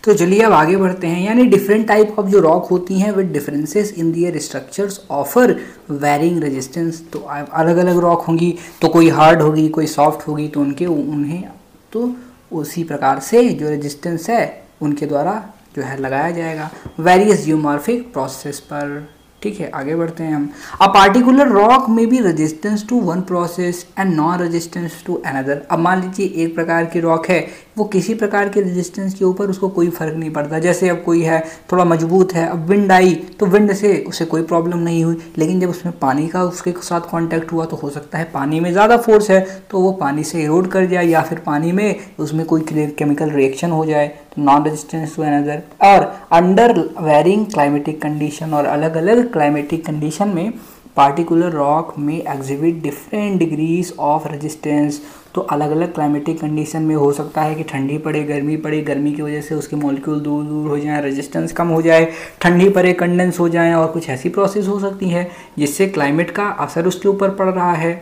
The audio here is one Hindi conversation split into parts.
तो चलिए अब आगे बढ़ते हैं। यानी डिफरेंट टाइप ऑफ जो रॉक होती हैं with differences in their structures offer varying resistance. तो अलग अलग रॉक होंगी, तो कोई हार्ड होगी कोई सॉफ्ट होगी, तो उन्हें तो उसी प्रकार से जो रेजिस्टेंस है उनके द्वारा जो है लगाया जाएगा वेरियस जियोमॉर्फिक प्रोसेस पर। ठीक है, आगे बढ़ते हैं हम। अ पार्टिकुलर रॉक में be resistance to one process and non resistance to another. अब मान लीजिए एक प्रकार की रॉक है, वो किसी प्रकार के रेजिस्टेंस के ऊपर उसको कोई फर्क नहीं पड़ता। जैसे अब कोई है थोड़ा मजबूत है, अब विंड आई तो विंड से उसे कोई प्रॉब्लम नहीं हुई, लेकिन जब उसमें पानी का उसके साथ कांटेक्ट हुआ तो हो सकता है पानी में ज़्यादा फोर्स है तो वो पानी से इरोड कर जाए, या फिर पानी में उसमें कोई केमिकल रिएक्शन हो जाए, तो नॉन रेजिस्टेंस टू अनदर। और अंडर वेरिंग क्लाइमेटिक कंडीशन, और अलग अलग क्लाइमेटिक कंडीशन में पार्टिकुलर रॉक में exhibit different degrees of resistance. तो अलग अलग क्लाइमेटिक कंडीशन में हो सकता है कि ठंडी पड़े, गर्मी की वजह से उसके मॉलिक्यूल दूर दूर हो जाएं, रेजिस्टेंस कम हो जाए, ठंडी पड़े कंडेंस हो जाएं, और कुछ ऐसी प्रोसेस हो सकती है जिससे क्लाइमेट का असर उसके ऊपर पड़ रहा है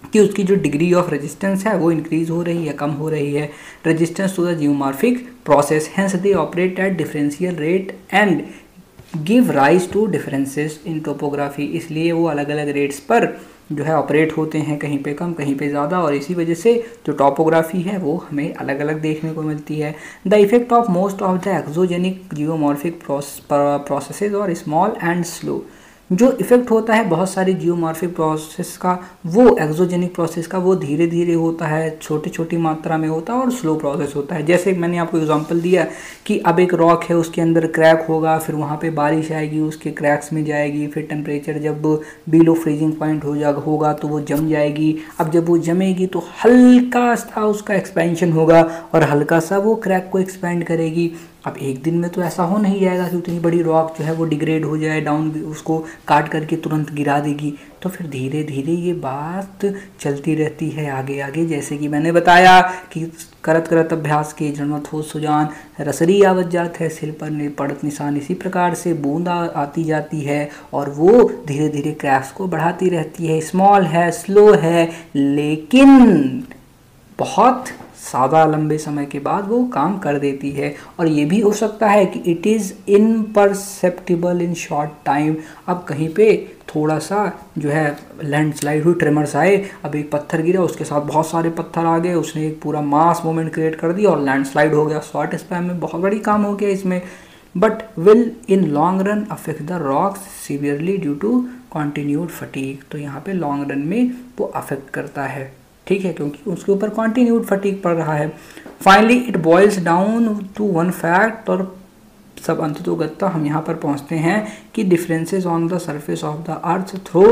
कि उसकी जो डिग्री ऑफ रेजिस्टेंस है वो इंक्रीज हो रही है, कम हो रही है। Resistance to the geomorphic process, hence they operate at differential rate and give rise to differences in topography. इसलिए वो अलग अलग रेट्स पर जो है ऑपरेट होते हैं, कहीं पे कम कहीं पे ज़्यादा, और इसी वजह से जो टोपोग्राफी है वो हमें अलग अलग देखने को मिलती है। The effect of most of the exogenic geomorphic processes और स्मॉल एंड स्लो। जो इफेक्ट होता है बहुत सारी जियोमॉर्फिक प्रोसेस का, वो एक्सोजेनिक प्रोसेस का, वो धीरे धीरे होता है, छोटी छोटी मात्रा में होता है और स्लो प्रोसेस होता है। जैसे मैंने आपको एग्जांपल दिया कि अब एक रॉक है, उसके अंदर क्रैक होगा, फिर वहाँ पे बारिश आएगी, उसके क्रैक्स में जाएगी, फिर टेम्परेचर जब बिलो फ्रीजिंग पॉइंट होगा तो वो जम जाएगी। अब जब वो जमेगी तो हल्का सा उसका एक्सपेंशन होगा और हल्का सा वो क्रैक को एक्सपेंड करेगी। अब एक दिन में तो ऐसा हो नहीं जाएगा कि उतनी बड़ी रॉक जो है वो डिग्रेड हो जाए, डाउन उसको काट करके तुरंत गिरा देगी। तो फिर धीरे धीरे ये बात चलती रहती है आगे आगे। जैसे कि मैंने बताया कि करत करत अभ्यास के जन्मत हो सुजान, रसरी आवत जात है सिर पर पड़त निशान। इसी प्रकार से बूंद आती जाती है और वो धीरे धीरे क्रैक्स को बढ़ाती रहती है। स्मॉल है, स्लो है, लेकिन बहुत ज़्यादा लंबे समय के बाद वो काम कर देती है। और ये भी हो सकता है कि it is imperceptible in short time. अब कहीं पे थोड़ा सा जो है लैंडस्लाइड हुई, ट्रेमर्स आए, अब एक पत्थर गिरा, उसके साथ बहुत सारे पत्थर आ गए, उसने एक पूरा मास मूवमेंट क्रिएट कर दिया और लैंडस्लाइड हो गया। शॉर्ट स्पैन में बहुत बड़ी काम हो गया इसमें, but will in long run affect the rocks severely due to continued fatigue. तो यहाँ पे लॉन्ग रन में वो अफेक्ट करता है, ठीक है, क्योंकि उसके ऊपर कॉन्टिन्यूड फटीग पड़ रहा है। Finally it boils down to one fact, और सब अंततोगत्ता हम यहाँ पर पहुँचते हैं कि differences on the surface of the earth throw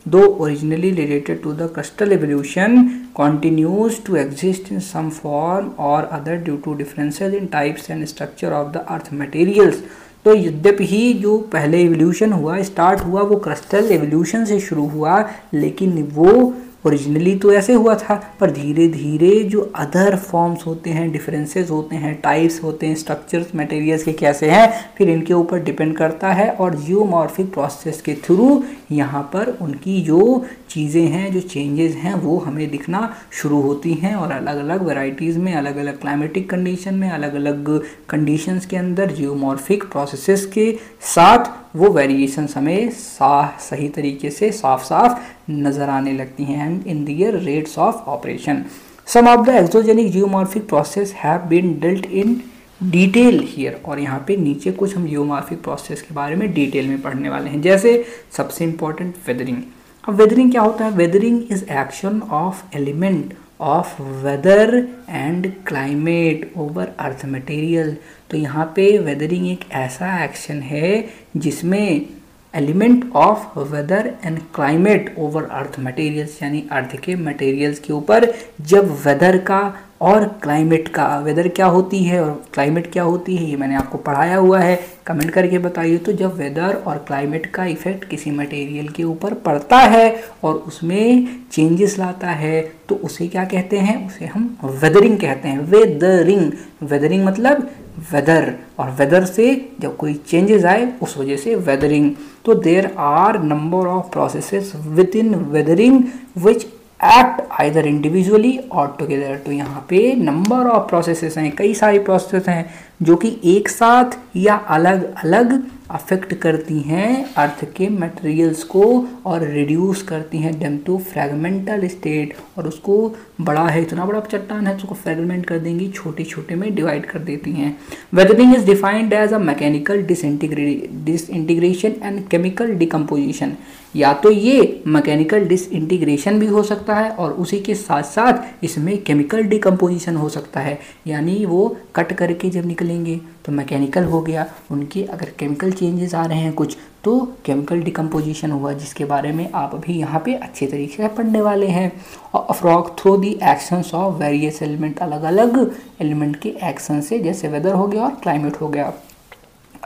though originally related to the crystal evolution continues to exist in some form or other due to differences in types and structure of the earth materials। तो यद्यपि ही जो पहले एवोल्यूशन हुआ, स्टार्ट हुआ, वो क्रिस्टल एवोल्यूशन से शुरू हुआ, लेकिन वो ओरिजिनली तो ऐसे हुआ था, पर धीरे धीरे जो अदर फॉर्म्स होते हैं, डिफरेंसेस होते हैं, टाइप्स होते हैं, स्ट्रक्चर्स मटेरियल्स के कैसे हैं, फिर इनके ऊपर डिपेंड करता है। और जियोमॉर्फिक प्रोसेस के थ्रू यहाँ पर उनकी जो चीज़ें हैं, जो चेंजेस हैं, वो हमें दिखना शुरू होती हैं। और अलग अलग वैरायटीज़ में, अलग अलग क्लाइमेटिक कंडीशन में, अलग अलग कंडीशंस के अंदर जियोमॉर्फिक प्रोसेसेस के साथ वो वेरिएशंस हमें सही तरीके से साफ साफ नज़र आने लगती हैं। And in their rates of operation some of the exogenic geomorphic process have been dealt in detail here. और यहाँ पे नीचे कुछ हम जियोमॉर्फिक प्रोसेस के बारे में डिटेल में पढ़ने वाले हैं। जैसे सबसे इम्पोर्टेंट वेदरिंग। अब वेदरिंग क्या होता है? Weathering is action of element of weather and climate over earth material. तो यहाँ पे वेदरिंग एक ऐसा एक्शन है जिसमें element of weather and climate over earth materials, यानी अर्थ के मटेरियल्स के ऊपर जब वेदर का और क्लाइमेट का, वेदर क्या होती है और क्लाइमेट क्या होती है ये मैंने आपको पढ़ाया हुआ है, कमेंट करके बताइए। तो जब वेदर और क्लाइमेट का इफेक्ट किसी मटेरियल के ऊपर पड़ता है और उसमें चेंजेस लाता है तो उसे क्या कहते हैं? उसे हम वेदरिंग कहते हैं। वेदरिंग, वेदरिंग मतलब वेदर, और वेदर से जब कोई चेंजेस आए उस वजह से वेदरिंग। तो there are number of processes within weathering which act either individually और टुगेदर। तो यहाँ पे नंबर ऑफ प्रोसेसेस हैं, कई सारी प्रोसेस हैं जो कि एक साथ या अलग अलग अफेक्ट करती हैं अर्थ के मटेरियल्स को और रिड्यूस करती हैं डेम टू फ्रेगमेंटल स्टेट, और उसको बड़ा है, इतना बड़ा चट्टान है तो उसको फ्रेगमेंट कर देंगी, छोटे छोटे में डिवाइड कर देती हैं। Weathering is defined as a mechanical disintegration and chemical decomposition. या तो ये मैकेनिकल डिसइंटीग्रेशन भी हो सकता है और उसी के साथ साथ इसमें केमिकल डिकम्पोजिशन हो सकता है, यानी वो कट करके जब निकलेंगे तो मैकेनिकल हो गया, उनके अगर केमिकल चेंजेस आ रहे हैं कुछ तो केमिकल डिकम्पोजिशन हुआ, जिसके बारे में आप अभी यहाँ पे अच्छे तरीके से पढ़ने वाले हैं। और rock through the actions of various element, अलग अलग एलिमेंट के एक्शन से, जैसे वेदर हो गया और क्लाइमेट हो गया।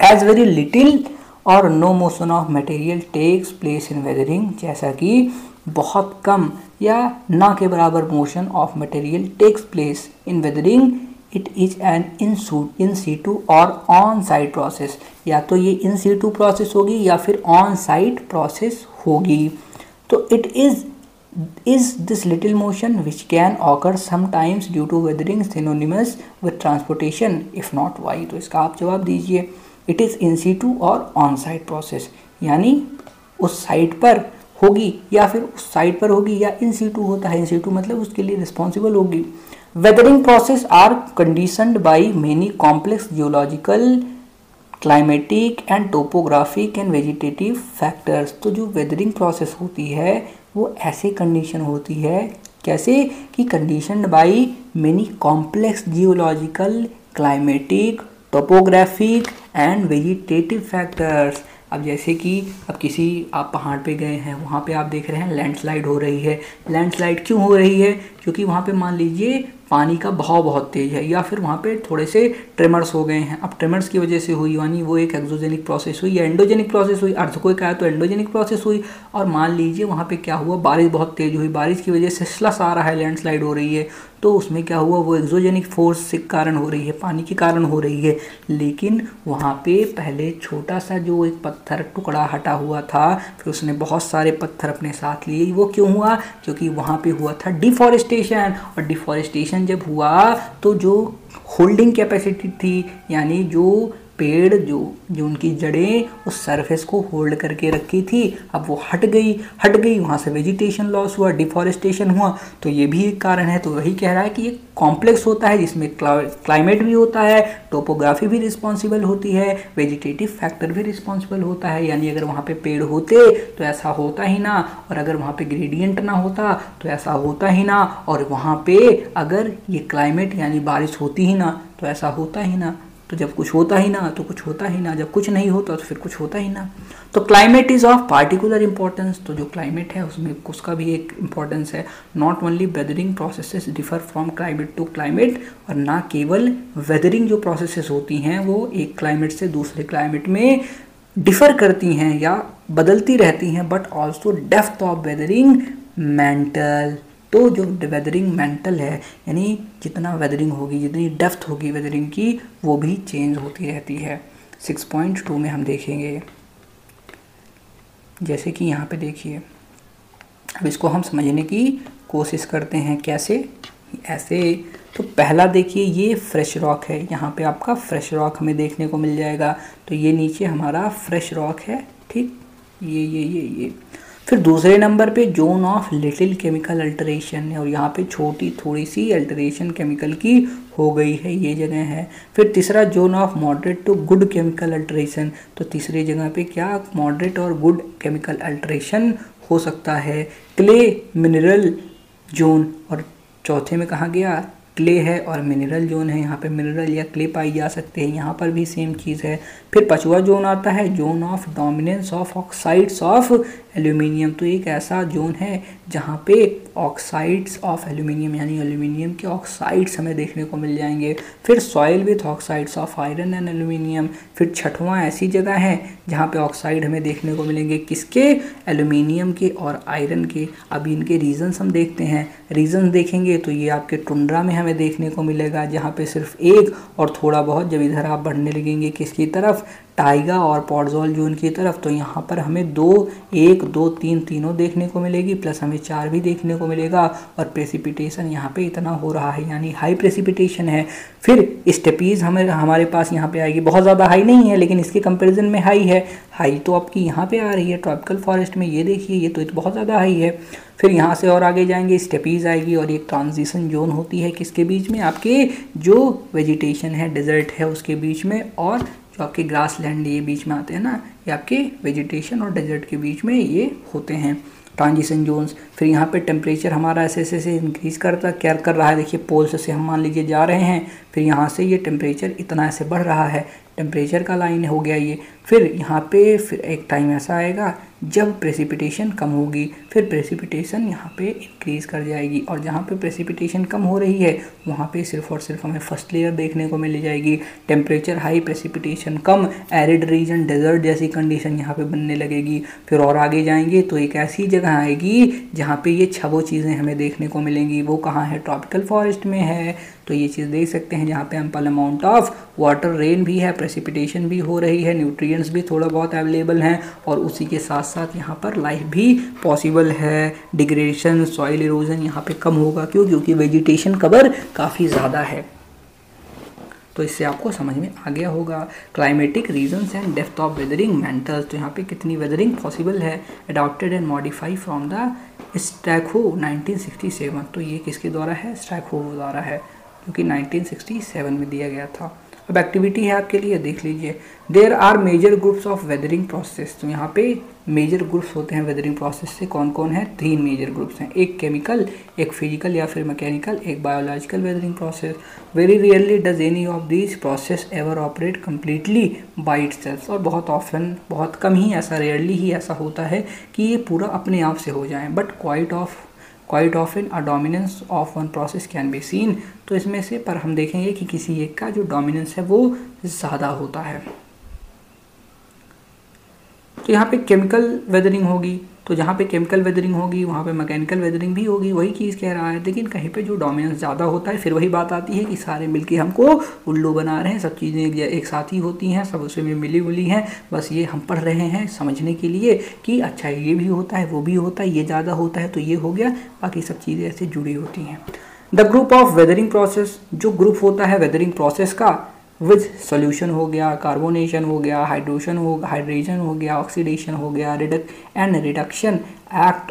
एज वेरी लिटिल और no motion of material takes place in weathering, जैसा कि बहुत कम या ना के बराबर motion of material takes place in weathering, it is an in situ और ऑन साइट प्रोसेस। या तो ये इन सीटू प्रोसेस होगी या फिर ऑन साइट प्रोसेस होगी। तो it is this little motion which can occur sometimes due to weathering synonymous with transportation, if not why. तो इसका आप जवाब दीजिए, इट इज़ इन सीटू और ऑन साइट प्रोसेस, यानी उस साइट पर होगी या फिर उस साइट पर होगी, या इन सीटू होता है, इन सीटू मतलब उसके लिए रिस्पॉन्सिबल होगी। Weathering process are conditioned by many complex geological, climatic and topographic and vegetative factors. तो जो वेदरिंग प्रोसेस होती है वो ऐसे कंडीशन होती है, कैसे कि conditioned by many complex geological, climatic, topographic and vegetative factors. अब जैसे कि आप पहाड़ पे गए हैं, वहाँ पे आप देख रहे हैं लैंडस्लाइड हो रही है। लैंडस्लाइड क्यों हो रही है? क्योंकि वहाँ पे मान लीजिए पानी का बहाव बहुत तेज है, या फिर वहाँ पे थोड़े से ट्रेमर्स हो गए हैं। अब ट्रेमर्स की वजह से हुई, यानी वो एक एक्सोजेनिक प्रोसेस हुई या एंडोजेनिक प्रोसेस हुई। अर्थक्वेक आया तो एंडोजेनिक प्रोसेस हुई। और मान लीजिए वहाँ पे क्या हुआ, बारिश बहुत तेज हुई, बारिश की वजह से स्लस आ रहा है, लैंडस्लाइड हो रही है, तो उसमें क्या हुआ, वो एक्सोजेनिक फोर्स के कारण हो रही है, पानी के कारण हो रही है। लेकिन वहाँ पे पहले छोटा सा जो एक पत्थर टुकड़ा हटा हुआ था, फिर उसने बहुत सारे पत्थर अपने साथ लिए। वो क्यों हुआ? क्योंकि वहाँ पे हुआ था डिफॉरेस्टेशन, और डिफॉरेस्टेशन जब हुआ तो जो होल्डिंग कैपेसिटी थी, यानी जो पेड़ जो उनकी जड़ें उस सरफेस को होल्ड करके रखी थी, अब वो हट गई, वहाँ से वेजिटेशन लॉस हुआ, डिफॉरेस्टेशन हुआ। तो ये भी एक कारण है। तो वही कह रहा है कि ये कॉम्प्लेक्स होता है, जिसमें क्लाइमेट भी होता है, टोपोग्राफी भी रिस्पॉन्सिबल होती है, वेजिटेटिव फैक्टर भी रिस्पॉन्सिबल होता है। यानी अगर वहाँ पे पेड़ होते तो ऐसा होता ही ना, और अगर वहाँ पे ग्रेडियंट ना होता तो ऐसा होता ही ना, और वहाँ पे अगर ये क्लाइमेट यानी बारिश होती ही ना तो ऐसा होता ही ना। तो जब कुछ होता ही ना तो कुछ होता ही ना, जब कुछ नहीं होता तो फिर कुछ होता ही ना। तो climate is of particular importance. तो जो क्लाइमेट है उसमें उसका भी एक इंपॉर्टेंस है। Not only weathering processes differ from climate to climate, और ना केवल वेदरिंग जो प्रोसेसेस होती हैं वो एक क्लाइमेट से दूसरे क्लाइमेट में डिफर करती हैं या बदलती रहती हैं, but also depth of weathering mental. तो जो वेदरिंग मेंटल है, यानी जितना वेदरिंग होगी, जितनी डेप्थ होगी वेदरिंग की, वो भी चेंज होती रहती है। 6.2 में हम देखेंगे, जैसे कि यहाँ पे देखिए, अब इसको हम समझने की कोशिश करते हैं। कैसे? ऐसे। तो पहला देखिए, ये फ्रेश रॉक है, यहाँ पे आपका फ्रेश रॉक हमें देखने को मिल जाएगा। तो ये नीचे हमारा फ्रेश रॉक है, ठीक, ये। फिर दूसरे नंबर पे zone of little chemical alteration है, और यहाँ पे छोटी थोड़ी सी अल्टरेशन केमिकल की हो गई है, ये जगह है। फिर तीसरा zone of moderate to good chemical alteration. तो तीसरी जगह पे क्या मॉडरेट और गुड केमिकल अल्टरेशन हो सकता है। क्ले मिनरल जोन, और चौथे में कहा गया क्ले है और मिनरल जोन है, यहाँ पे मिनरल या क्ले पाई जा सकते हैं, यहाँ पर भी सेम चीज़ है। फिर पांचवा जोन आता है zone of dominance of oxides of aluminium. तो एक ऐसा जोन है जहाँ पे ऑक्साइड्स ऑफ एल्यूमिनियम यानी एल्यूमिनियम के ऑक्साइड्स हमें देखने को मिल जाएंगे। फिर soil with oxides of iron and aluminium. फिर छठवां ऐसी जगह है जहाँ पे ऑक्साइड हमें देखने को मिलेंगे, किसके? एल्यूमिनियम के और आयरन के। अब इनके रीजन्स हम देखते हैं। रीजन्स देखेंगे तो ये आपके टुंड्रा में हमें देखने को मिलेगा, जहाँ पे सिर्फ एक और थोड़ा बहुत, जब इधर आप बढ़ने लगेंगे किसकी तरफ? टाइगा और पॉडजोल जोन की तरफ, तो यहाँ पर हमें 2, 1, 2, 3 तीनों देखने को मिलेगी, प्लस हमें 4 भी देखने को मिलेगा। और प्रेसिपिटेशन यहाँ पे इतना हो रहा है, यानी हाई प्रेसिपिटेशन है। फिर स्टेपीज हमारे पास यहाँ पे आएगी, बहुत ज़्यादा हाई नहीं है लेकिन इसके कंपैरिजन में हाई है। हाई तो आपकी यहाँ पे आ रही है ट्रॉपिकल फॉरेस्ट में, ये देखिए ये तो बहुत ज़्यादा हाई है। फिर यहाँ से और आगे जाएंगे, स्टेपीज आएगी और एक ट्रांजिशन जोन होती है किसके बीच में, आपके जो वेजिटेशन है, डेजर्ट है उसके बीच में, और जो आपके ग्रास लैंड ये बीच में आते हैं ना, ये आपके वेजिटेशन और डेजर्ट के बीच में ये होते हैं ट्रांजिशन जोन्स। फिर यहाँ पे टेम्परेचर हमारा ऐसे ऐसे इंक्रीज कर रहा है, देखिए पोल्स से हम मान लीजिए जा रहे हैं, फिर यहाँ से ये टेम्परेचर इतना ऐसे बढ़ रहा है, टेम्परेचर का लाइन हो गया ये। फिर यहाँ पे फिर एक टाइम ऐसा आएगा जब प्रेसिपिटेशन कम होगी, फिर प्रेसिपिटेशन यहाँ पे इंक्रीज़ कर जाएगी, और जहाँ पे प्रेसिपिटेशन कम हो रही है वहाँ पे सिर्फ और सिर्फ हमें फर्स्ट लेयर देखने को मिल जाएगी। टेम्परेचर हाई, प्रेसिपिटेशन कम, एरिड रीजन, डेजर्ट जैसी कंडीशन यहाँ पे बनने लगेगी। फिर और आगे जाएंगे तो एक ऐसी जगह आएगी जहाँ पे ये छह चीज़ें हमें देखने को मिलेंगी। वो कहाँ है, ट्रॉपिकल फॉरेस्ट में है। तो ये चीज़ देख सकते हैं जहाँ पे ample amount of water, rain भी है, प्रेसिपिटेशन भी हो रही है, न्यूट्रिएंट्स भी थोड़ा बहुत अवेलेबल हैं, और उसी के साथ साथ यहाँ पर लाइफ भी पॉसिबल है। डिग्रेडेशन, सॉइल इरोजन यहाँ पे कम होगा, क्यों, क्योंकि वेजिटेशन कवर काफ़ी ज़्यादा है। तो इससे आपको समझ में आ गया होगा। Climatic reasons and depth of weathering mantles, तो यहाँ पे कितनी वेदरिंग पॉसिबल है। Adopted and modify from the Strakhov 1967, तो ये किसके द्वारा है, स्ट्रैकहो द्वारा है, क्योंकि 1967 में दिया गया था। अब एक्टिविटी है आपके लिए, देख लीजिए। There are major groups of weathering process, तो यहाँ पे मेजर ग्रुप्स होते हैं वेदरिंग प्रोसेस से, कौन कौन है, 3 मेजर ग्रुप्स हैं, एक केमिकल, एक फिजिकल या फिर मैकेनिकल, एक biological weathering process. Very rarely does any of these process ever operate completely by itself, और बहुत ऑफन, बहुत कम ही ऐसा, रेयरली ही ऐसा होता है कि ये पूरा अपने आप से हो जाए। But quite often a dominance of one process can be seen, तो इसमें से पर हम देखेंगे कि किसी एक का जो डोमिनेंस है वो ज़्यादा होता है। तो यहाँ पे केमिकल वेदरिंग होगी, तो जहाँ पे केमिकल वेदरिंग होगी वहाँ पे मैकेनिकल वेदरिंग भी होगी, वही चीज़ कह रहा है। लेकिन कहीं पे जो डोमिनेंस ज़्यादा होता है, फिर वही बात आती है कि सारे मिलके हमको उल्लू बना रहे हैं, सब चीज़ें एक साथ ही होती हैं, सब उसमें मिली उली हैं, बस ये हम पढ़ रहे हैं समझने के लिए कि अच्छा ये भी होता है, वो भी होता है, ये ज़्यादा होता है तो ये हो गया, बाकी सब चीज़ें ऐसे जुड़ी होती हैं। The group of weathering process, जो ग्रुप होता है वेदरिंग प्रोसेस का, विद सोल्यूशन हो गया, कार्बोनेशन हो गया, हाइड्रेशन हो गया, ऑक्सीडेशन हो गया, reduction act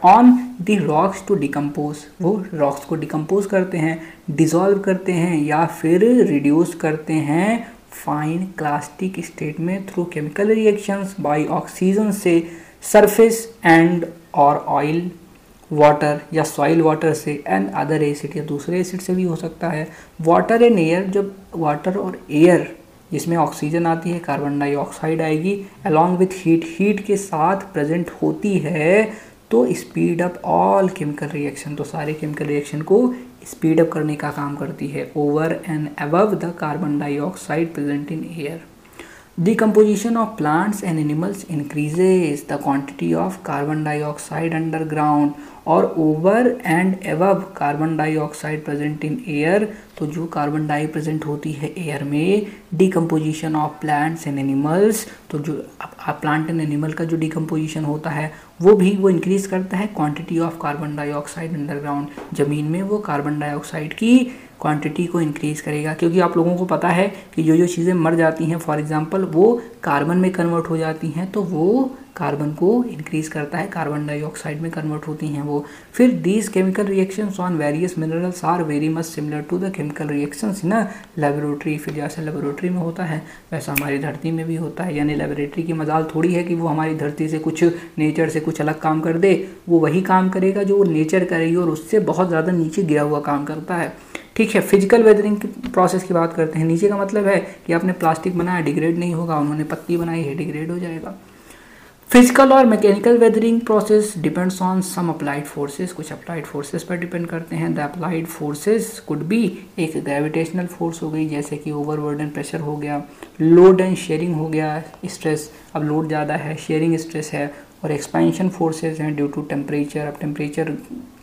on the rocks to decompose, वो रॉक्स को डिकम्पोज करते हैं, डिसॉल्व करते हैं या फिर रिड्यूस करते हैं फाइन क्लास्टिक स्टेट में through chemical reactions by oxygen से सरफेस एंड और ऑयल वाटर या सॉइल वाटर से, एंड अदर एसिड या दूसरे एसिड से भी हो सकता है। वाटर एंड एयर, जब वाटर और एयर जिसमें ऑक्सीजन आती है, कार्बन डाइऑक्साइड आएगी, अलॉन्ग विथ हीट के साथ प्रेजेंट होती है, तो speed up all chemical reaction, तो सारे केमिकल रिएक्शन को स्पीड अप करने का काम करती है over and above the carbon dioxide present in air. Decomposition of plants and animals increases the quantity of carbon dioxide underground और over and above carbon dioxide present in air, तो जो कार्बन डाई प्रेजेंट होती है एयर में, decomposition of plants and animals, तो जो प्लांट एंड एनिमल का जो डिकम्पोजिशन होता है वो इंक्रीज करता है quantity of carbon dioxide underground, ज़मीन में वो कार्बन डाइऑक्साइड की क्वांटिटी को इंक्रीज़ करेगा। क्योंकि आप लोगों को पता है कि जो चीज़ें मर जाती हैं, फॉर एग्जांपल वो कार्बन में कन्वर्ट हो जाती हैं, तो वो कार्बन को इंक्रीज़ करता है, कार्बन डाइऑक्साइड में कन्वर्ट होती हैं वो। फिर these chemical reactions on various minerals are very much similar to the chemical reactions in laboratory. फिर जैसे लेबोरेटरी में होता है वैसा हमारी धरती में भी होता है, यानी लेबोरेटरी की मजाल थोड़ी है कि वो हमारी धरती से कुछ, नेचर से कुछ अलग काम कर दे, वो वही काम करेगा जो नेचर करेगी और उससे बहुत ज़्यादा नीचे गिरा हुआ काम करता है। ठीक है, फिजिकल वेदरिंग प्रोसेस की बात करते हैं। नीचे का मतलब है कि आपने प्लास्टिक बनाया, डिग्रेड नहीं होगा, उन्होंने पत्ती बनाई है, डिग्रेड हो जाएगा। फिजिकल और mechanical weathering process depends on some applied forces, कुछ अप्लाइड फोर्सेस पर डिपेंड करते हैं। The applied forces could be, एक ग्रेविटेशनल फोर्स हो गई जैसे कि ओवरबर्डन प्रेशर हो गया, लोड एंड शेयरिंग हो गया, स्ट्रेस, अब लोड ज़्यादा है, शेयरिंग स्ट्रेस है, और एक्सपेंशन फोर्सेस हैं ड्यू टू टेम्परेचर, अब टेम्परेचर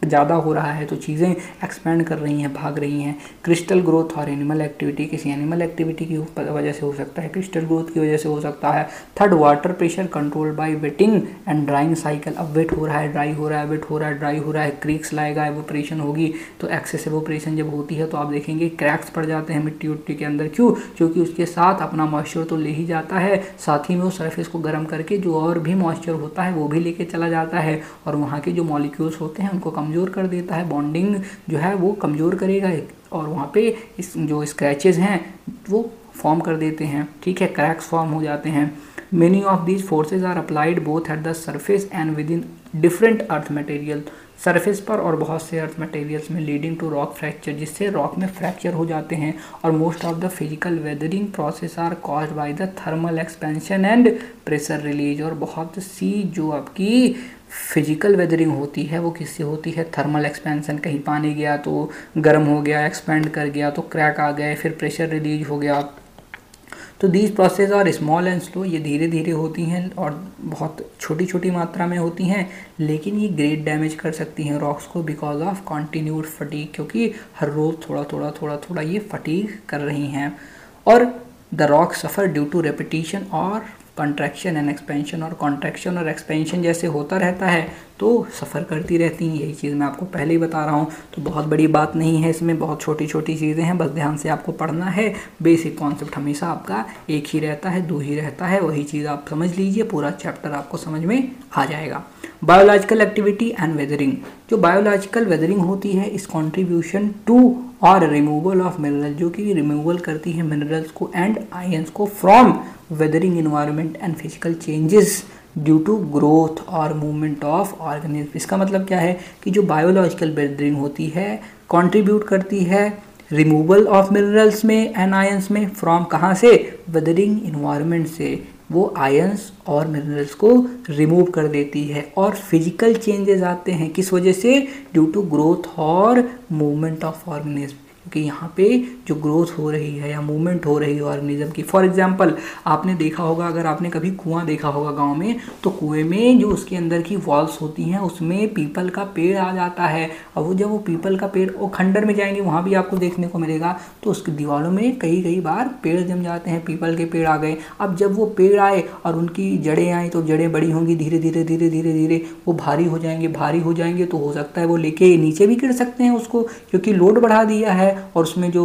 ज़्यादा हो रहा है तो चीज़ें एक्सपेंड कर रही हैं, भाग रही हैं। क्रिस्टल ग्रोथ और एनिमल एक्टिविटी, किसी एनिमल एक्टिविटी की वजह से हो सकता है, क्रिस्टल ग्रोथ की वजह से हो सकता है। Third, water pressure control by waiting and drawing cycle. अब वेट हो रहा है, ड्राई हो रहा है, वेट हो रहा है, ड्राई हो रहा है, क्रीक्स लाएगा, एवोपरेशन होगी। तो एक्सेस एवोपरेशन जब होती है तो आप देखेंगे क्रैक्स पड़ जाते हैं मिट्टी उट्टी के अंदर। क्यों? क्योंकि उसके साथ अपना मॉइस्चर तो ले ही जाता है, साथ ही में वो सरफेस को गर्म करके जो और भी मॉइस्चर होता है वो भी लेके चला जाता है और वहाँ के जो मॉलिक्यूल्स होते हैं उनको कमज़ोर कर देता है, बॉन्डिंग जो है वो कमज़ोर करेगा और वहाँ पे इस जो स्क्रैचेस हैं वो फॉर्म कर देते हैं, ठीक है, क्रैक्स फॉर्म हो जाते हैं। Many of these forces are applied both at the surface and within different earth material, surface पर और बहुत से अर्थ मटेरियल्स में, लीडिंग टू रॉक फ्रैक्चर, जिससे रॉक में फ्रैक्चर हो जाते हैं। और most of the physical weathering process are caused by the thermal expansion and pressure release. और बहुत सी जो आपकी फिजिकल वेदरिंग होती है वो किससे होती है? थर्मल एक्सपेंशन, कहीं पानी गया तो गर्म हो गया, एक्सपेंड कर गया तो क्रैक आ गए, फिर प्रेशर रिलीज हो गया। तो these process are small and slow, ये धीरे धीरे होती हैं और बहुत छोटी छोटी मात्रा में होती हैं, लेकिन ये ग्रेट डैमेज कर सकती हैं रॉक्स को बिकॉज ऑफ कॉन्टीन्यूड फटीग, क्योंकि हर रोज़ थोड़ा थोड़ा ये फटीग कर रही हैं। और the rock suffer due to repetition और कंट्रैक्शन एंड एक्सपेंशन, और कॉन्ट्रैक्शन और एक्सपेंशन जैसे होता रहता है तो सफ़र करती रहती हैं। यही चीज़ मैं आपको पहले ही बता रहा हूँ, तो बहुत बड़ी बात नहीं है इसमें, बहुत छोटी छोटी चीज़ें हैं, बस ध्यान से आपको पढ़ना है। बेसिक कॉन्सेप्ट हमेशा आपका एक ही रहता है, दो ही रहता है, वही चीज़ आप समझ लीजिए, पूरा चैप्टर आपको समझ में आ जाएगा। बायोलॉजिकल एक्टिविटी एंड वेदरिंग, जो बायोलॉजिकल वेदरिंग होती है is contribution to or removal of mineral, जो कि रिमूवल करती है मिनरल्स को एंड आयंस को from weathering environment and physical changes due to growth or movement of organism. इसका मतलब क्या है कि जो बायोलॉजिकल वेदरिंग होती है कंट्रीब्यूट करती है रिमूवल ऑफ मिनरल्स में एंड आयंस में, फ्रॉम कहाँ से? वेदरिंग इन्वायरमेंट से, वो आयंस और मिनरल्स को रिमूव कर देती है। और फिजिकल चेंजेस आते हैं किस वजह से? Due to growth or movement of organism, क्योंकि यहाँ पे जो ग्रोथ हो रही है या मूवमेंट हो रही है ऑर्गेनिज्म की। फॉर एग्जांपल आपने देखा होगा, अगर आपने कभी कुआं देखा होगा गांव में, तो कुएं में जो उसके अंदर की वॉल्स होती हैं उसमें पीपल का पेड़ आ जाता है, और वो जब वो पीपल का पेड़, वो खंडर में जाएंगे वहाँ भी आपको देखने को मिलेगा, तो उसकी दीवारों में कई बार पेड़ जम जाते हैं, पीपल के पेड़ आ गए। अब जब वो पेड़ आए और उनकी जड़ें आई तो जड़ें बड़ी होंगी, धीरे धीरे वो भारी हो जाएंगे, तो हो सकता है वो लेके नीचे भी गिर सकते हैं उसको, क्योंकि लोड बढ़ा दिया है और उसमें जो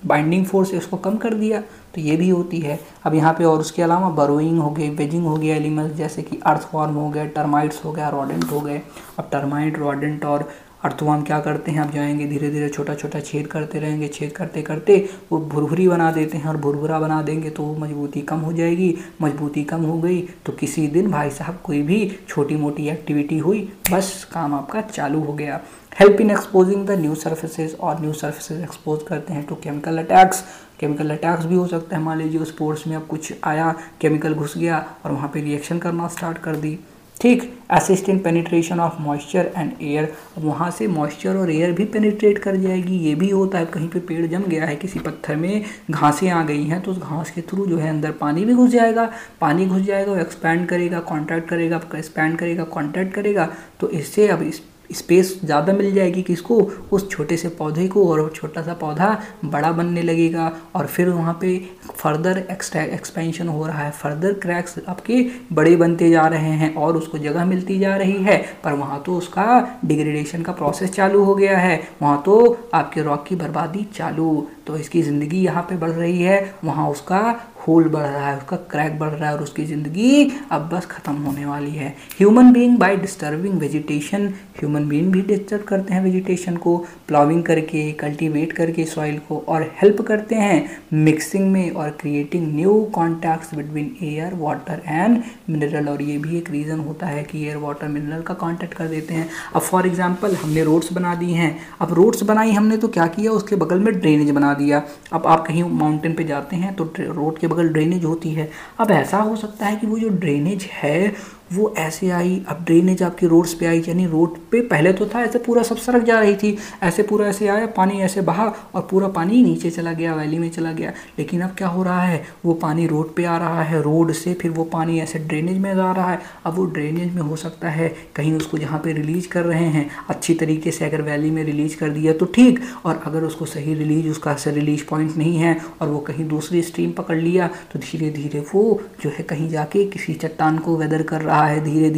बाइंडिंग फोर्स है उसको कम कर दिया, तो ये भी होती है। अब यहाँ पे और उसके अलावा बरोइंग हो गई, वेजिंग हो गया एनिमल्स, जैसे कि अर्थवॉर्म हो गए, टर्माइट्स हो गया, रॉडेंट हो गए। अब टर्माइट, रॉडेंट और अर्थवॉर्म क्या करते हैं? आप जाएंगे धीरे धीरे छोटा छेद करते रहेंगे, छेद करते करते वो भुरभुरी बना देते हैं, और भुरभुरा बना देंगे तो मजबूती कम हो जाएगी, मजबूती कम हो गई तो किसी दिन भाई साहब कोई भी छोटी मोटी एक्टिविटी हुई, बस काम आपका चालू हो गया। Help in exposing the new surfaces, और न्यू सर्फेसेज एक्सपोज करते हैं to chemical attacks. Chemical attacks भी हो सकता है, मान लीजिए उस पोर्स में अब कुछ आया, केमिकल घुस गया और वहाँ पे रिएक्शन करना स्टार्ट कर दी, ठीक। Assist in penetration of moisture and air, वहाँ से मॉइस्चर और एयर भी पेनिट्रेट कर जाएगी। ये भी होता है, कहीं पे पेड़ जम गया है, किसी पत्थर में घासें आ गई हैं, तो उस घास के थ्रू जो है अंदर पानी भी घुस जाएगा, वो एक्सपैंड करेगा, कॉन्ट्रैक्ट करेगा, एक्सपैंड करेगा, कॉन्ट्रैक्ट करेगा, तो इससे अब स्पेस ज़्यादा मिल जाएगी किसको? उस छोटे से पौधे को, और वो छोटा सा पौधा बड़ा बनने लगेगा, और फिर वहाँ पे फर्दर एक्सपेंशन हो रहा है, फर्दर क्रैक्स आपके बड़े बनते जा रहे हैं और उसको जगह मिलती जा रही है, पर वहाँ तो उसका डिग्रेडेशन का प्रोसेस चालू हो गया है, वहाँ तो आपके रॉक की बर्बादी चालू, तो इसकी ज़िंदगी यहाँ पे बढ़ रही है, वहाँ उसका होल बढ़ रहा है, उसका क्रैक बढ़ रहा है, और उसकी ज़िंदगी अब बस ख़त्म होने वाली है। Human being by disturbing vegetation, human being भी डिस्टर्ब करते हैं वेजिटेशन को, प्लाविंग करके, कल्टीवेट करके सॉइल को, और हेल्प करते हैं मिक्सिंग में और creating new contacts between air, water and mineral, और ये भी एक रीज़न होता है कि एयर, वाटर, मिनरल का कॉन्टैक्ट कर देते हैं। अब फॉर एग्जाम्पल हमने रोड्स बना दी हैं, अब रोड्स बनाई हमने तो क्या किया, उसके बगल में ड्रेनेज बना दिया। अब आप कहीं माउंटेन पे जाते हैं तो रोड के बगल ड्रेनेज होती है। अब ऐसा हो सकता है कि वो जो ड्रेनेज है वो ऐसे आई, अब ड्रेनेज आपकी रोड्स पे आई, यानी रोड पे पहले तो था ऐसे पूरा सब सड़क जा रही थी, ऐसे पूरा ऐसे आया पानी, ऐसे बहा और पूरा पानी नीचे चला गया, वैली में चला गया। लेकिन अब क्या हो रहा है, वो पानी रोड पे आ रहा है, रोड से फिर वो पानी ऐसे ड्रेनेज में जा रहा है। अब वो ड्रेनेज में हो सकता है कहीं उसको जहाँ पे रिलीज कर रहे हैं अच्छी तरीके से अगर वैली में रिलीज कर दिया तो ठीक, और अगर उसको सही रिलीज, उसका से रिलीज पॉइंट नहीं है और वो कहीं दूसरी स्ट्रीम पकड़ लिया तो धीरे धीरे वो जो है कहीं जाके किसी चट्टान को वेदर कर रहा है, धीरे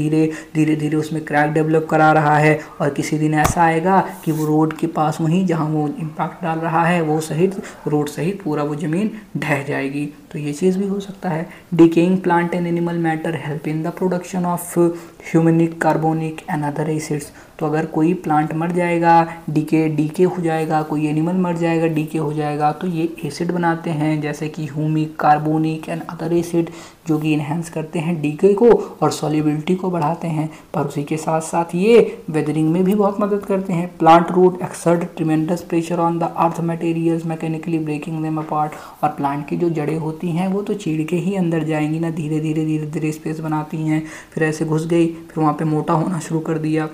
धीरे उसमें क्रैक डेवलप करा रहा है, और किसी दिन ऐसा आएगा कि वो रोड के पास वहीं जहाँ वो इम्पैक्ट डाल रहा है वो सहित रोड सहित पूरा वो ज़मीन ढह जाएगी। तो ये चीज़ भी हो सकता है। Decaying plant and animal matter help in the production of humic, carbonic and other acids. तो अगर कोई प्लांट मर जाएगा, डीके हो जाएगा, कोई एनिमल मर जाएगा, डीके हो जाएगा, तो ये एसिड बनाते हैं जैसे कि humic, carbonic and other acid, जो कि इन्हेंस करते हैं डीके को और सॉल्युबिलिटी को बढ़ाते हैं। पर उसी के साथ साथ ये वेदरिंग में भी बहुत मदद करते हैं। Plant root exert tremendous pressure on the earth materials mechanically breaking them apart. और प्लांट की जो जड़ें होती हैं वो तो चीड़ के ही अंदर जाएंगी ना, धीरे धीरे स्पेस बनाती हैं, फिर ऐसे घुस गई, फिर वहाँ पे मोटा होना शुरू कर दिया।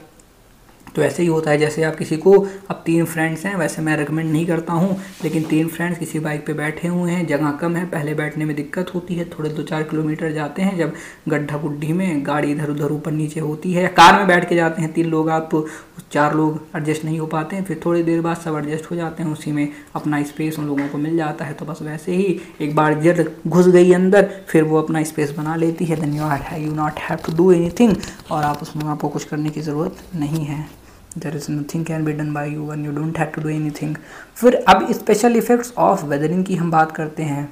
तो ऐसे ही होता है जैसे आप किसी को, अब 3 फ्रेंड्स हैं, वैसे मैं रिकमेंड नहीं करता हूँ, लेकिन 3 फ्रेंड्स किसी बाइक पे बैठे हुए हैं, जगह कम है, पहले बैठने में दिक्कत होती है, थोड़े 2-4 किलोमीटर जाते हैं जब गड्ढा गुड्ढी में गाड़ी इधर उधर ऊपर नीचे होती है, कार में बैठ के जाते हैं 3 लोग, आप 4 लोग एडजस्ट नहीं हो पाते हैं, फिर थोड़ी देर बाद सब एडजस्ट हो जाते हैं, उसी में अपना स्पेस उन लोगों को मिल जाता है। तो बस वैसे ही एक बार जब घुस गई अंदर फिर वो अपना स्पेस बना लेती है, then you not have to do anything, और आप उसमें आपको कुछ करने की ज़रूरत नहीं है। There is nothing can be done by you and you don't have to do anything। फिर अब स्पेशल इफेक्ट्स ऑफ वेदरिंग की हम बात करते हैं।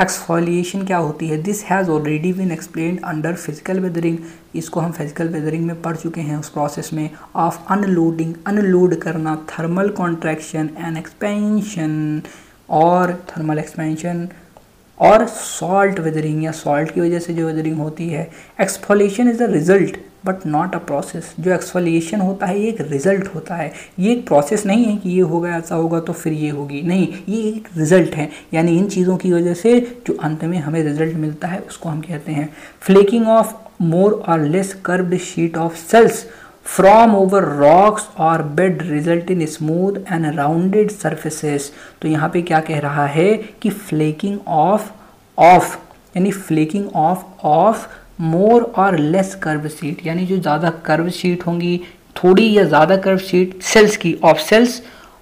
एक्सफोलिएशन क्या होती है? This has already been explained under physical weathering. इसको हम फिजिकल वेदरिंग में पढ़ चुके हैं उस प्रोसेस में। ऑफ अनलोडिंग, अनलोड करना, थर्मल कॉन्ट्रैक्शन एंड एक्सपेंशन, और थर्मल एक्सपेंशन, और सॉल्ट वेदरिंग या सॉल्ट की वजह से जो वेदरिंग होती है। Exfoliation is the result but not a process. जो एक्सफोलिएशन होता है ये एक रिजल्ट होता है, ये एक प्रोसेस नहीं है कि ये होगा ऐसा होगा तो फिर ये होगी, नहीं, ये एक रिजल्ट है। यानी इन चीज़ों की वजह से जो अंत में हमें रिजल्ट मिलता है उसको हम कहते हैं flaking off more or less curved sheet of sales from over rocks और bed result in smooth and rounded surfaces. तो यहाँ पे क्या कह रहा है कि फ्लेकिंग ऑफ यानी flaking off more or less curve sheet, यानी जो ज़्यादा कर्व शीट होंगी, थोड़ी या ज़्यादा कर्व शीट सेल्स की, of sales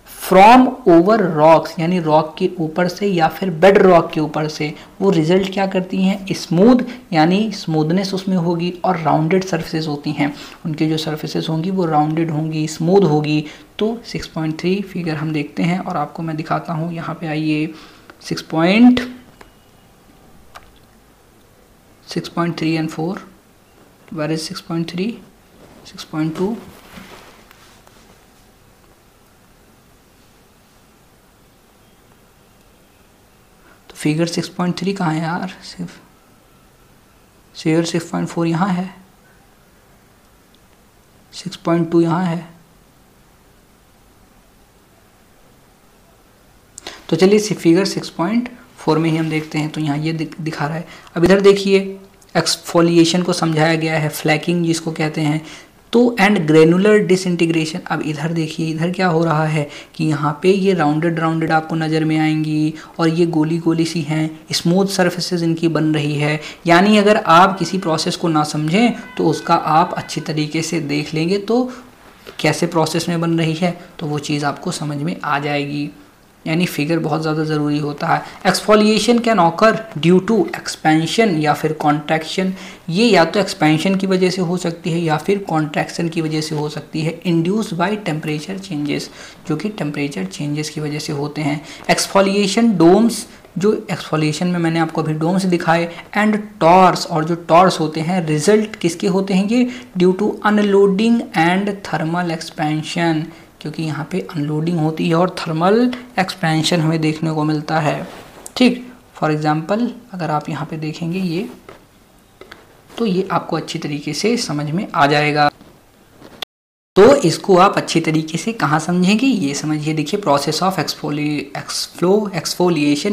from over rocks, यानी रॉक के ऊपर से या फिर बेड रॉक के ऊपर से, वो रिजल्ट क्या करती हैं? स्मूथ, यानी स्मूथनेस उसमें होगी, और राउंडेड सर्फेसेस होती हैं, उनकी जो सर्फेसेस होंगी वो राउंडेड होंगी, स्मूथ होगी। तो 6.3 फिगर हम देखते हैं और आपको मैं दिखाता हूँ। यहाँ पे आइए 6.3 and 4, where is 6.3, 6.2, तो फिगर 6.3 कहाँ है यार? सिर्फ फिगर 6.4 यहाँ है, 6.2 यहाँ है। तो चलिए फिगर 6.4 में ही हम देखते हैं। तो यहाँ ये दिखा रहा है। अब इधर देखिए, एक्सफोलिएशन को समझाया गया है, फ्लैकिंग जिसको कहते हैं, तो एंड ग्रेनुलर डिसइंटीग्रेशन। अब इधर देखिए, इधर क्या हो रहा है कि यहाँ पे ये राउंडेड आपको नज़र में आएंगी, और ये गोली गोली सी हैं, स्मूथ सर्फेसेस इनकी बन रही है। यानी अगर आप किसी प्रोसेस को ना समझें तो उसका आप अच्छी तरीके से देख लेंगे तो कैसे प्रोसेस में बन रही है, तो वो चीज़ आपको समझ में आ जाएगी। यानी फिगर बहुत ज़्यादा ज़रूरी होता है। Exfoliation can occur due to expansion या फिर कॉन्ट्रैक्शन। ये या तो एक्सपेंशन की वजह से हो सकती है या फिर कॉन्ट्रैक्शन की वजह से हो सकती है। इंड्यूस बाय टेम्परेचर चेंजेस, जो कि टेम्परेचर चेंजेस की वजह से होते हैं। एक्सफोलिएशन डोम्स, जो एक्सफोलिएशन में मैंने आपको अभी डोम्स दिखाए, एंड टॉर्स, और जो टॉर्स होते हैं रिजल्ट किसके होते हैं? ये due to unloading and thermal expansion, क्योंकि यहाँ पे अनलोडिंग होती है और थर्मल एक्सपेंशन हमें देखने को मिलता है। ठीक, फॉर एग्जांपल अगर आप यहाँ पे देखेंगे ये, तो ये आपको अच्छी तरीके से समझ में आ जाएगा। तो इसको आप अच्छी तरीके से कहाँ समझेंगे, ये समझिए। देखिए प्रोसेस ऑफ एक्सफोलिएशन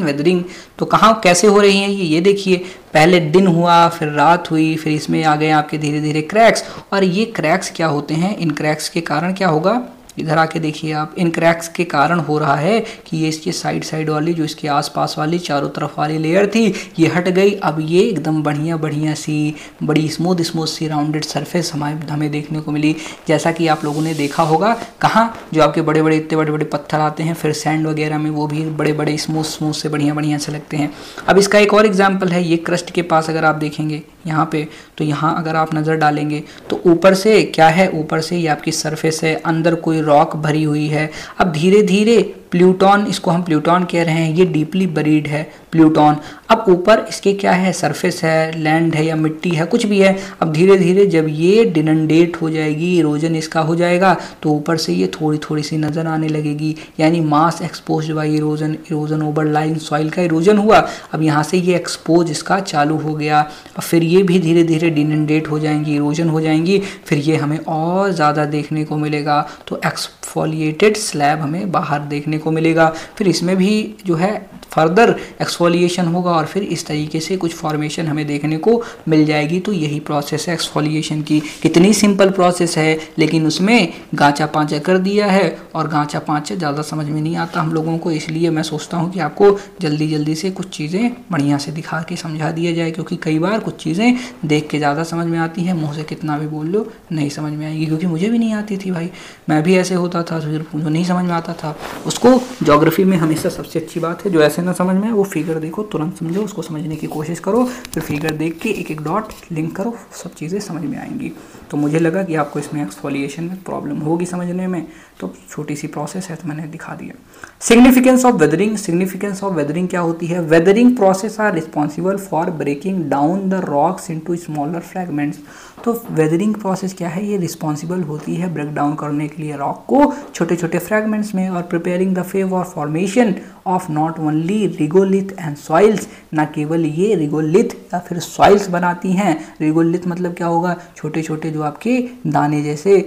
वेदरिंग, तो कहाँ कैसे हो रही है ये देखिए। पहले दिन हुआ, फिर रात हुई, फिर इसमें आ गए आपके धीरे धीरे क्रैक्स। और ये क्रैक्स क्या होते हैं, इन क्रैक्स के कारण क्या होगा, इधर आके देखिए आप, इन क्रैक्स के कारण हो रहा है कि ये इसके साइड साइड वाली, जो इसके आसपास वाली चारों तरफ वाली लेयर थी, ये हट गई। अब ये एकदम बढ़िया बढ़िया सी, बड़ी स्मूथ स्मूथ सी राउंडेड सरफेस हमें देखने को मिली। जैसा कि आप लोगों ने देखा होगा, कहाँ जो आपके बड़े बड़े इतने बड़े बड़े पत्थर आते हैं फिर सैंड वगैरह में, वो भी बड़े बड़े स्मूथ स्मूथ से बढ़िया बढ़िया से लगते हैं। अब इसका एक और एग्जाम्पल है, ये क्रस्ट के पास अगर आप देखेंगे यहाँ पे, तो यहाँ अगर आप नज़र डालेंगे तो ऊपर से क्या है, ऊपर से ये आपकी सरफेस है, अंदर कोई रॉक भरी हुई है। अब धीरे धीरे प्लूटॉन, इसको हम प्लूटॉन कह रहे हैं, ये डीपली बरीड है प्लूटॉन। अब ऊपर इसके क्या है, सरफेस है, लैंड है या मिट्टी है, कुछ भी है। अब धीरे धीरे जब ये डिनंडेट हो जाएगी, इरोजन इसका हो जाएगा, तो ऊपर से ये थोड़ी थोड़ी सी नज़र आने लगेगी, यानी mass expose by erosion, erosion overlying soil का इरोजन हुआ। अब यहाँ से ये एक्सपोज इसका चालू हो गया, और फिर ये भी धीरे धीरे डिनंडेट हो जाएंगी, इरोजन हो जाएंगी, फिर ये हमें और ज़्यादा देखने को मिलेगा। तो एक्सफोलिएटेड स्लैब हमें बाहर देखने को मिलेगा। फिर इसमें भी जो है फर्दर एक्सफोलिएशन होगा, और फिर इस तरीके से कुछ फॉर्मेशन हमें देखने को मिल जाएगी। तो यही प्रोसेस है एक्सफोलिएशन की। कितनी सिंपल प्रोसेस है, लेकिन उसमें गांचा पांचा कर दिया है, और गांचा पांचा ज़्यादा समझ में नहीं आता हम लोगों को, इसलिए मैं सोचता हूँ कि आपको जल्दी जल्दी से कुछ चीज़ें बढ़िया से दिखा के समझा दिया जाए, क्योंकि कई बार कुछ चीज़ें देख के ज़्यादा समझ में आती हैं, मुँह से कितना भी बोल लो नहीं समझ में आएगी, क्योंकि मुझे भी नहीं आती थी भाई, मैं भी ऐसे होता था, फिर जो नहीं समझ में आता था उसको, ज्योग्राफी में हमेशा सबसे अच्छी बात है, जो ऐसे ना समझ में, वो फिगर देखो, तुरंत समझो, उसको समझने की कोशिश करो, फिर फिगर देख के एक एक डॉट लिंक करो, सब चीज़ें समझ में आएंगी। तो मुझे लगा कि आपको इसमें एक्सफोलिएशन में प्रॉब्लम होगी समझने में, तो छोटी सी प्रोसेस है तो मैंने दिखा दिया। Significance of weathering, significance of weathering क्या होती है, weathering process are responsible for breaking down the rocks into smaller fragments. तो वेदरिंग प्रोसेस क्या है, ये रिस्पॉन्सिबल होती है ब्रेक डाउन करने के लिए रॉक को छोटे छोटे फ्रैगमेंट्स में, और preparing the way for formation of not only regolith and soils, ना केवल ये रिगोलिथ या फिर सॉइल्स बनाती हैं। रिगोलिथ मतलब क्या होगा, छोटे छोटे जो आपके दाने जैसे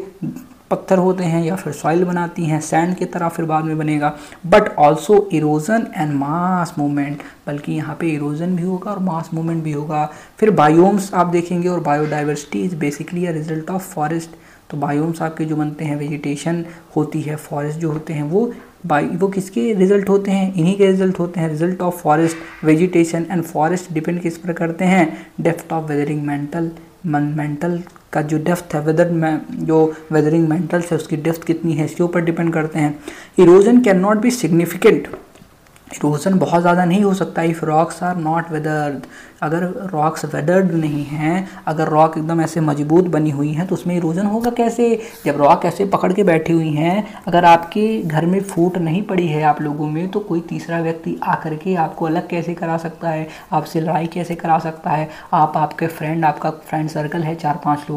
पत्थर होते हैं, या फिर सॉइल बनाती हैं सैंड की तरह, फिर बाद में बनेगा। But also erosion and mass movement, बल्कि यहाँ पे इरोजन भी होगा और मास मूवमेंट भी होगा। फिर बायोम्स आप देखेंगे, और biodiversity is basically a result of forest. तो बायोम्स आपके जो बनते हैं, वेजिटेशन होती है, फॉरेस्ट जो होते हैं वो किसके रिजल्ट होते हैं, इन्हीं के रिजल्ट होते हैं, result of forest vegetation. And forest depend किस पर करते हैं, डेप्थ ऑफ वेदरिंग मेंटल का जो डेप्थ है, वेदर में जो वेदरिंग मेंटल्स है उसकी डेप्थ कितनी है, इसके ऊपर डिपेंड करते हैं। Erosion can not be significant, erosion बहुत ज़्यादा नहीं हो सकता if rocks are not weathered, अगर रॉक्स वेदर्ड नहीं हैं, अगर रॉक एकदम ऐसे मजबूत बनी हुई हैं तो उसमें इरोजन होगा कैसे, जब रॉक ऐसे पकड़ के बैठी हुई हैं। अगर आपके घर में फूट नहीं पड़ी है आप लोगों में, तो कोई तीसरा व्यक्ति आकर के आपको अलग कैसे करा सकता है, आपसे लड़ाई कैसे करा सकता है। आपके फ्रेंड, आपका फ्रेंड सर्कल है 4-5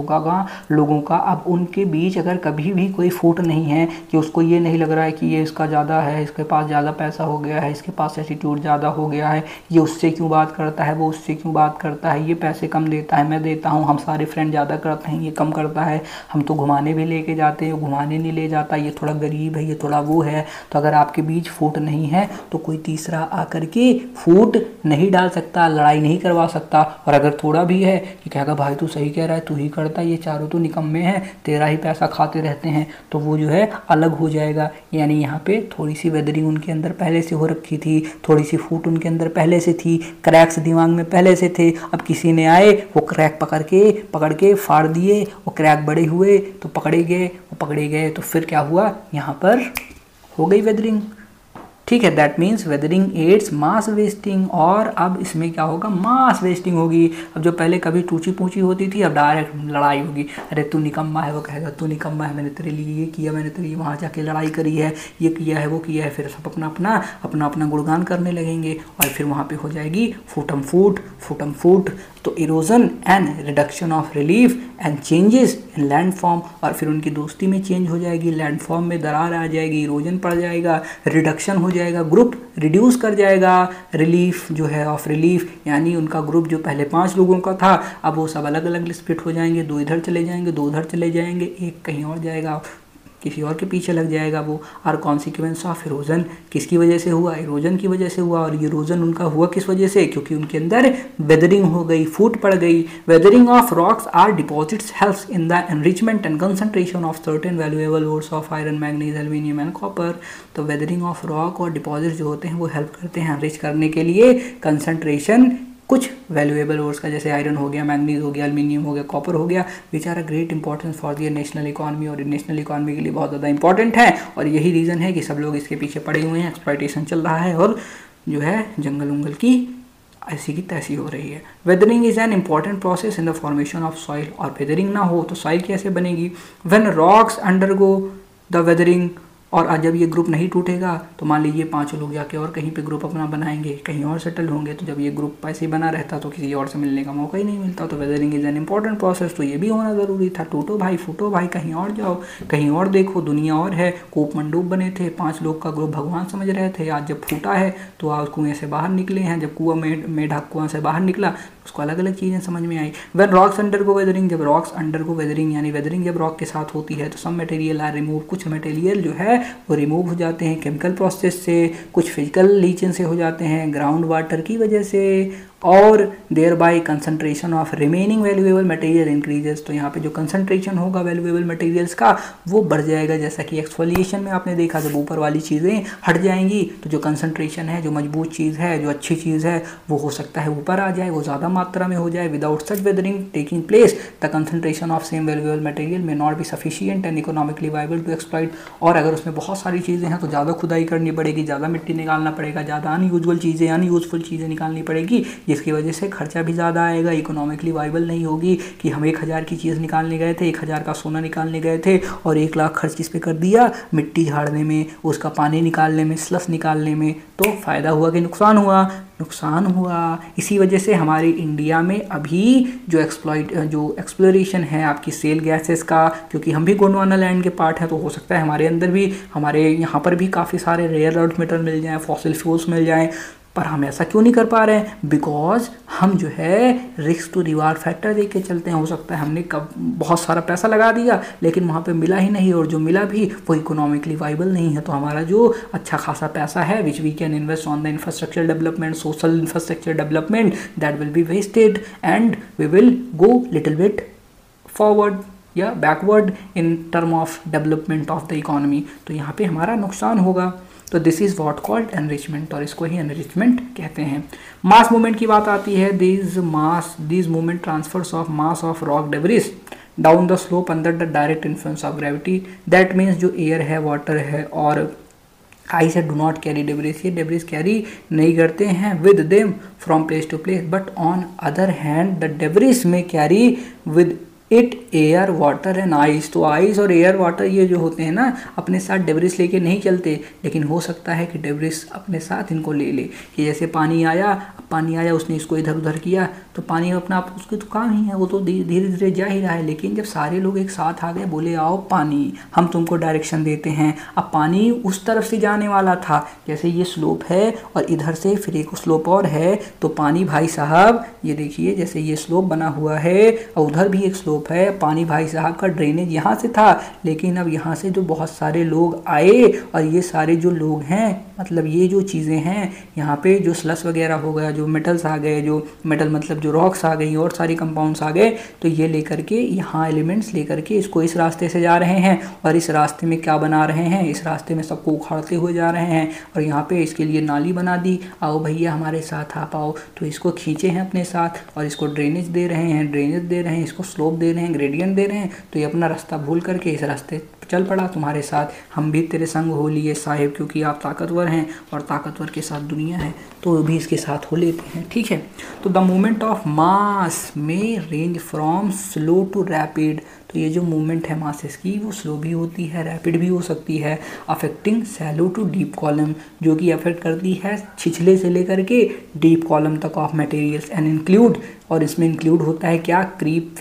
लोगों का, अब उनके बीच अगर कभी भी कोई फूट नहीं है कि उसको ये नहीं लग रहा है कि ये इसका ज़्यादा है, इसके पास ज़्यादा पैसा हो गया है, इसके पास एटीट्यूड ज़्यादा हो गया है, ये उससे क्यों बात करता है, वो उससे क्यों बात करता है, ये पैसे कम देता है, मैं देता हूँ, हम सारे फ्रेंड ज़्यादा करते हैं, ये कम करता है, हम तो घुमाने भी लेके जाते हैं, घुमाने नहीं ले जाता, ये थोड़ा गरीब है, ये थोड़ा वो है। तो अगर आपके बीच फूट नहीं है तो कोई तीसरा आकर के फूट नहीं डाल सकता, लड़ाई नहीं करवा सकता। और अगर थोड़ा भी है कि कहेगा भाई तू सही कह रहा है, तू ही करता, ये चारों तो निकम्मे हैं, तेरा ही पैसा खाते रहते हैं, तो वो जो है अलग हो जाएगा। यानी यहाँ पे थोड़ी सी वेदरिंग उनके अंदर पहले से हो रखी थी, थोड़ी सी फूट उनके अंदर पहले से थी, क्रैक्स दिमाग में पहले से थे। अब किसी ने आए, वो क्रैक पकड़ के फाड़ दिए, वो क्रैक बड़े हुए तो पकड़े गए, तो फिर क्या हुआ, यहाँ पर हो गई वेदरिंग। ठीक है, that means weathering aids mass wasting. और अब इसमें क्या होगा, मास वेस्टिंग होगी। अब जो पहले कभी टूची पूची होती थी, अब डायरेक्ट लड़ाई होगी। अरे तू निकम्मा है, वो कहेगा तू निकम्मा है, मैंने तेरे लिए ये किया, मैंने तेरे लिए वहाँ जाके लड़ाई करी है, ये किया है, वो किया है। फिर सब अपना गुणगान करने लगेंगे, और फिर वहाँ पे हो जाएगी फूटम फूट। तो erosion and reduction of relief and changes in land form, और फिर उनकी दोस्ती में चेंज हो जाएगी, लैंड फॉर्म में दरार आ जाएगी, इरोजन पड़ जाएगा, रिडक्शन हो जाएगा, ग्रुप रिड्यूस कर जाएगा, रिलीफ जो है ऑफ रिलीफ यानी उनका ग्रुप जो पहले 5 लोगों का था अब वो सब अलग अलग स्प्लिट हो जाएंगे, 2 इधर चले जाएंगे, 2 उधर चले जाएंगे, एक कहीं और जाएगा, किसी और के पीछे लग जाएगा वो। और कॉन्सिक्वेंस ऑफ इरोजन किसकी वजह से हुआ, इरोजन की वजह से हुआ। और इरोजन उनका हुआ किस वजह से, क्योंकि उनके अंदर वेदरिंग हो गई, फूट पड़ गई। Weathering of rocks are deposits helps in the enrichment and concentration of certain valuable ores of iron, manganese, aluminium and copper. तो वेदरिंग ऑफ रॉक और डिपॉजिट जो होते हैं वो हेल्प करते हैं एनरिच करने के लिए कंसंट्रेशन कुछ वैल्यूएबल ओर्स का, जैसे आयरन हो गया, मैग्नीज हो गया, एल्यूमिनियम हो गया, कॉपर हो गया, which are a great importance for the national economy, और नेशनल इकॉनमी के लिए बहुत ज़्यादा इंपॉर्टेंट है। और यही रीज़न है कि सब लोग इसके पीछे पड़े हुए हैं, एक्सप्लॉयटेशन चल रहा है और जो है जंगल उंगल की ऐसी की तैसी हो रही है। Weathering is an important process in the formation of soil, और वेदरिंग ना हो तो सॉइल कैसे बनेगी। When rocks undergo the weathering, और आज जब ये ग्रुप नहीं टूटेगा तो मान लीजिए 5 लोग जाके और कहीं पे ग्रुप अपना बनाएंगे, कहीं और सेटल होंगे, तो जब ये ग्रुप ऐसे ही बना रहता तो किसी और से मिलने का मौका ही नहीं मिलता। तो weathering is an important process, तो ये भी होना ज़रूरी था। टूटो भाई, फूटो भाई, कहीं और जाओ, कहीं और देखो, दुनिया और है। कूप मंडूप बने थे, 5 लोग का ग्रुप भगवान समझ रहे थे, आज जब फूटा है तो आज कुएं से बाहर निकले हैं, जब कुआं मेढक कुआं से बाहर निकला उसको अलग अलग चीज़ें समझ में आई। वेन रॉक्स अंडर को वेदरिंग, जब रॉक्स अंडर को वेदरिंग यानी वेदरिंग जब रॉक के साथ होती है तो सम मटेरियल आर रिमूव, कुछ मटेरियल जो है वो रिमूव हो जाते हैं केमिकल प्रोसेस से, कुछ फिजिकल लीचन से हो जाते हैं, ग्राउंड वाटर की वजह से, और thereby concentration of remaining valuable material increases. तो यहाँ पे जो कंसंट्रेशन होगा वैल्यूएबल मटेरियल्स का वो बढ़ जाएगा, जैसा कि एक्सफोलिएशन में आपने देखा जब ऊपर वाली चीज़ें हट जाएंगी तो जो कंसंट्रेशन है, जो मजबूत चीज़ है, जो अच्छी चीज़ है वो हो सकता है ऊपर आ जाए, वो ज़्यादा मात्रा में हो जाए। Without such weathering taking place the concentration of same valuable material may not be sufficient and economically viable to exploit. और अगर उसमें बहुत सारी चीज़ें हैं तो ज़्यादा खुदाई करनी पड़ेगी, ज़्यादा मिट्टी निकालना पड़ेगा, ज़्यादा अनयूजुअल चीज़ें, अनयूजफुल चीज़ें निकालनी पड़ेगी, जिसकी वजह से खर्चा भी ज़्यादा आएगा, इकोनॉमिकली वाइबल नहीं होगी। कि हम 1000 की चीज़ निकालने गए थे, 1000 का सोना निकालने गए थे और 1 लाख खर्च किस पे कर दिया, मिट्टी झाड़ने में, उसका पानी निकालने में, स्लस निकालने में। तो फ़ायदा हुआ कि नुकसान हुआ, नुकसान हुआ। इसी वजह से हमारे इंडिया में अभी जो एक्सप्लोरेशन है आपकी सेल गैसेस का, क्योंकि हम भी गोंडवाना लैंड के पार्ट हैं तो हो सकता है हमारे अंदर भी, हमारे यहाँ पर भी काफ़ी सारे रेयर अर्थ मेटल मिल जाएं, फॉसिल फ्यूल्स मिल जाएं, पर हम ऐसा क्यों नहीं कर पा रहे हैं, बिकॉज हम जो है रिस्क टू रिवार्ड फैक्टर देख के चलते हैं। हो सकता है हमने कब बहुत सारा पैसा लगा दिया लेकिन वहाँ पे मिला ही नहीं, और जो मिला भी वो इकोनॉमिकली वाइबल नहीं है। तो हमारा जो अच्छा खासा पैसा है which we can invest on the infrastructure development, social infrastructure development, that will be wasted and we will go little bit forward या backward in term of development of the economy. तो यहाँ पे हमारा नुकसान होगा। तो this is what called enrichment, और इसको ही एनरिचमेंट कहते हैं। मास मूवमेंट की बात आती है, these movement transfers of mass of rock debris down the slope under the direct influence of gravity. That means जो एयर है, वाटर है और आइस है, डू नॉट कैरी डेब्रिस, ये डेब्रिस कैरी नहीं करते हैं with them from place to place, but on other hand the debris may carry with it air water and ice. तो आइस और एयर वाटर ये जो होते हैं ना अपने साथ डेब्रिस लेके नहीं चलते, लेकिन हो सकता है कि डेब्रिस अपने साथ इनको ले ले। कि जैसे पानी आया उसने इसको इधर उधर किया तो पानी अपना उसके तो काम ही है, वो तो धीरे धीरे जा ही रहा है। लेकिन जब सारे लोग एक साथ आ गए, बोले आओ पानी, हम तुमको डायरेक्शन देते हैं, अब पानी उस तरफ से जाने वाला था, जैसे ये स्लोप है और इधर से फिर एक स्लोप और है, तो पानी भाई साहब ये देखिए जैसे ये स्लोप बना हुआ है और उधर भी एक स्लोप है, पानी भाई साहब का ड्रेनेज यहाँ से था, लेकिन अब यहाँ से जो बहुत सारे लोग आए और ये सारे जो लोग हैं मतलब ये जो चीज़ें हैं यहाँ पे जो स्लस वगैरह हो गया, जो मेटल्स आ गए, जो मेटल मतलब जो रॉक्स आ गई और सारी कंपाउंड्स आ गए, तो ये लेकर के यहाँ एलिमेंट्स लेकर के इसको इस रास्ते से जा रहे हैं और इस रास्ते में क्या बना रहे हैं, इस रास्ते में सबको उखाड़ते हुए जा रहे हैं और यहाँ पे इसके लिए नाली बना दी, आओ भैया हमारे साथ आ पाओ, तो इसको खींचे हैं अपने साथ और इसको ड्रेनेज दे रहे हैं, इसको स्लोप दे रहे हैं, ग्रेडियंट दे रहे हैं, तो ये अपना रास्ता भूल करके इस रास्ते चल पड़ा तुम्हारे साथ, हम भी तेरे संग हो लिए साहिब क्योंकि आप ताकतवर हैं और ताकतवर के साथ दुनिया है तो वो भी इसके साथ हो लेते हैं, ठीक है। तो the movement of mass may range from slow to rapid, तो ये जो मूवमेंट है मासेस की वो स्लो भी होती है, रैपिड भी हो सकती है। Affecting shallow to deep column, जो कि अफेक्ट करती है छिछले से लेकर के डीप कॉलम तक ऑफ मटेरियल्स एंड इंक्लूड, और इसमें इंक्लूड होता है क्या, creep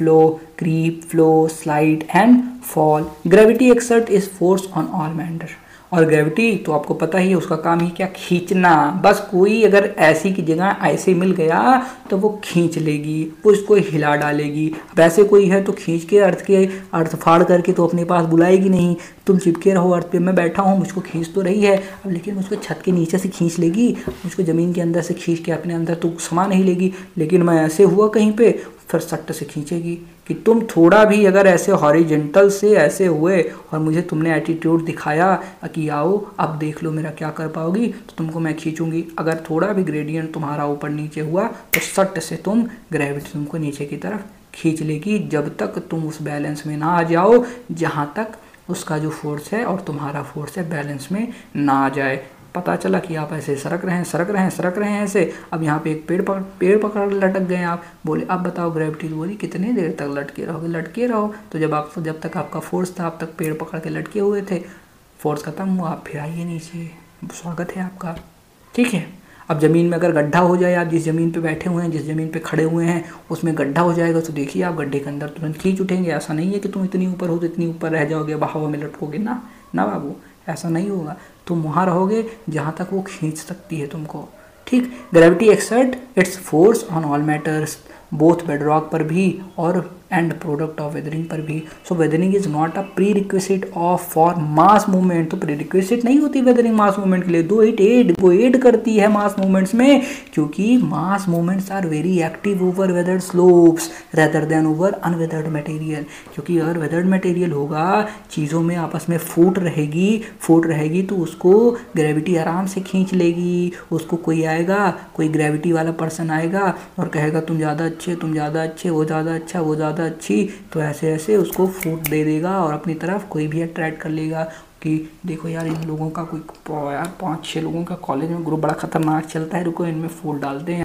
flow, slide and fall. Gravity exert its force on all matter, और ग्रेविटी तो आपको पता ही है उसका काम ही क्या, खींचना। बस कोई अगर ऐसी की जगह ऐसे मिल गया तो वो खींच लेगी, वो उसको हिला डालेगी। वैसे कोई है तो खींच के अर्थ फाड़ करके तो अपने पास बुलाएगी नहीं। तुम चिपके रहो अर्थ पे, मैं बैठा हूँ मुझको खींच तो रही है अब, लेकिन मुझको छत के नीचे से खींच लेगी, मुझको ज़मीन के अंदर से खींच के अपने अंदर तो समा नहीं लेगी। लेकिन मैं ऐसे हुआ कहीं पे, फिर सट्ट से खींचेगी। कि तुम थोड़ा भी अगर ऐसे हॉरिजेंटल से ऐसे हुए और मुझे तुमने एटीट्यूड दिखाया कि आओ अब देख लो मेरा क्या कर पाओगी, तो तुमको मैं खींचूंगी। अगर थोड़ा भी ग्रेडियंट तुम्हारा ऊपर नीचे हुआ तो सट्ट से ग्रेविटी तुमको नीचे की तरफ खींच लेगी, जब तक तुम उस बैलेंस में ना आ जाओ जहाँ तक उसका जो फोर्स है और तुम्हारा फोर्स है बैलेंस में ना आ जाए। पता चला कि आप ऐसे सरक रहे हैं ऐसे। अब यहाँ पे एक पेड़ पकड़ लटक गए आप, बोले अब बताओ ग्रेविटी बोली कितने देर तक लटके रहो। तो जब तक आपका फोर्स था अब तक पेड़ पकड़ के लटके हुए थे, फोर्स खत्म हुआ आप फिर आइए नीचे, स्वागत है आपका, ठीक है। अब ज़मीन में अगर गड्ढा हो जाए, आप जिस ज़मीन पे बैठे हुए हैं, जिस ज़मीन पे खड़े हुए हैं उसमें गड्ढा हो जाएगा तो देखिए आप गड्ढे के अंदर तुरंत खींच उठेंगे। ऐसा नहीं है कि तुम इतनी ऊपर हो तो इतनी ऊपर रह जाओगे, हवा में लटकोगे ना बाबू, ऐसा नहीं होगा। तुम वहाँ रहोगे जहाँ तक वो खींच सकती है तुमको, ठीक। Gravity exert its force on all matters, both bedrock पर भी और एंड प्रोडक्ट ऑफ वेदरिंग पर भी। So weathering is not a prerequisite of for mass movement, तो प्री रिक्विजिट नहीं होती वेदरिंग मास मूवमेंट के लिए, दो वो एड करती है मास मूवमेंट्स में, क्योंकि mass movements are very active over weathered slopes rather than over unweathered material. क्योंकि अगर वेदर्ड मटेरियल होगा, चीज़ों में आपस में फूट रहेगी तो उसको ग्रेविटी आराम से खींच लेगी। उसको कोई ग्रेविटी वाला पर्सन आएगा और कहेगा तुम ज़्यादा अच्छे, वो ज़्यादा अच्छा, वो ज़्यादा अच्छी, तो ऐसे ऐसे उसको फूट दे देगा और अपनी तरफ कोई भी अट्रैक्ट कर लेगा कि देखो यार इन लोगों का 5-6 लोगों का कॉलेज में ग्रुप बड़ा खतरनाक चलता है, रुको इनमें फूट डालते हैं।